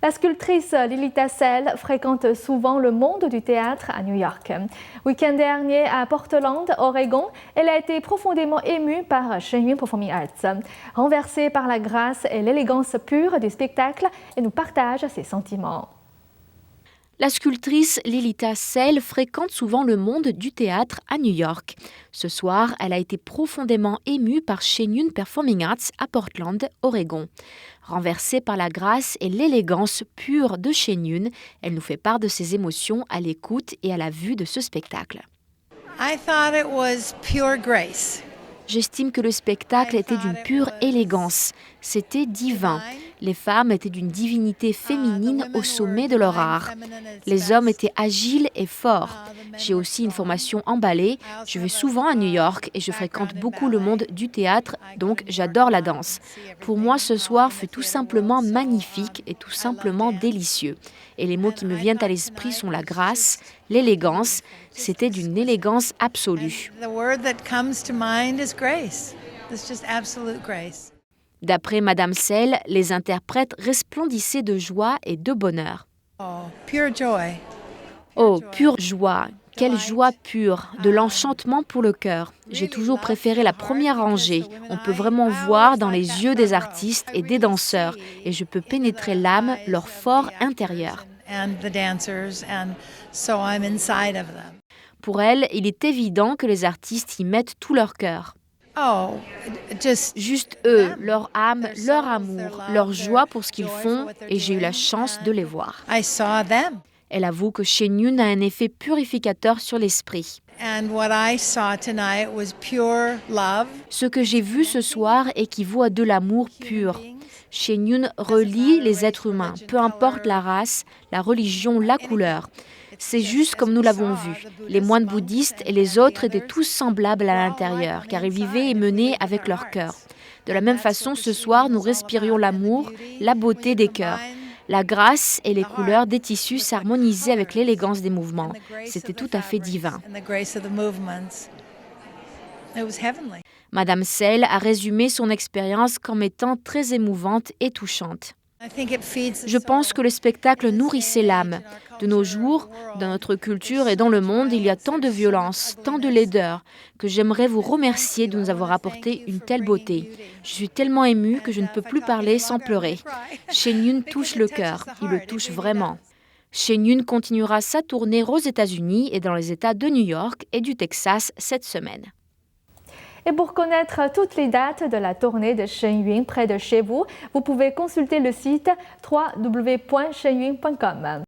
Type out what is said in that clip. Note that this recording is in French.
La sculptrice Lilita Sell fréquente souvent le monde du théâtre à New York. Week-end dernier à Portland, Oregon, elle a été profondément émue par Shenyun Performing Arts. Renversée par la grâce et l'élégance pure du spectacle, elle nous partage ses sentiments. La sculptrice Lilita Sell fréquente souvent le monde du théâtre à New York. Ce soir, elle a été profondément émue par Shenyun Performing Arts à Portland, Oregon. Renversée par la grâce et l'élégance pure de Shenyun, elle nous fait part de ses émotions à l'écoute et à la vue de ce spectacle. I thought it was pure grace. J'estime que le spectacle était d'une pure élégance. C'était divin. Les femmes étaient d'une divinité féminine au sommet de leur art. Les hommes étaient agiles et forts. J'ai aussi une formation en ballet. Je vais souvent à New York et je fréquente beaucoup le monde du théâtre, donc j'adore la danse. Pour moi, ce soir fut tout simplement magnifique et tout simplement délicieux. Et les mots qui me viennent à l'esprit sont la grâce, l'élégance. C'était d'une élégance absolue. D'après Madame Sell, les interprètes resplendissaient de joie et de bonheur. Oh, pure joie! Quelle joie pure, de l'enchantement pour le cœur. J'ai toujours préféré la première rangée. On peut vraiment voir dans les yeux des artistes et des danseurs, et je peux pénétrer l'âme, leur fort intérieur. Pour elle, il est évident que les artistes y mettent tout leur cœur. Juste eux, leur âme, leur amour, leur joie pour ce qu'ils font, et j'ai eu la chance de les voir. Elle avoue que Shenyun a un effet purificateur sur l'esprit. Ce que j'ai vu ce soir équivaut à de l'amour pur. Shenyun relie les êtres humains, peu importe la race, la religion, la couleur. C'est juste comme nous l'avons vu. Les moines bouddhistes et les autres étaient tous semblables à l'intérieur, car ils vivaient et menaient avec leur cœur. De la même façon, ce soir, nous respirions l'amour, la beauté des cœurs. La grâce et les couleurs des tissus s'harmonisaient avec l'élégance des mouvements. C'était tout à fait divin. Madame Sell a résumé son expérience comme étant très émouvante et touchante. Je pense que le spectacle nourrissait l'âme. De nos jours, dans notre culture et dans le monde, il y a tant de violence, tant de laideur, que j'aimerais vous remercier de nous avoir apporté une telle beauté. Je suis tellement émue que je ne peux plus parler sans pleurer. Shenyun touche le cœur, il le touche vraiment. Shenyun continuera sa tournée aux États-Unis et dans les États de New York et du Texas cette semaine. Et pour connaître toutes les dates de la tournée de Shenyun près de chez vous, vous pouvez consulter le site www.shenyun.com.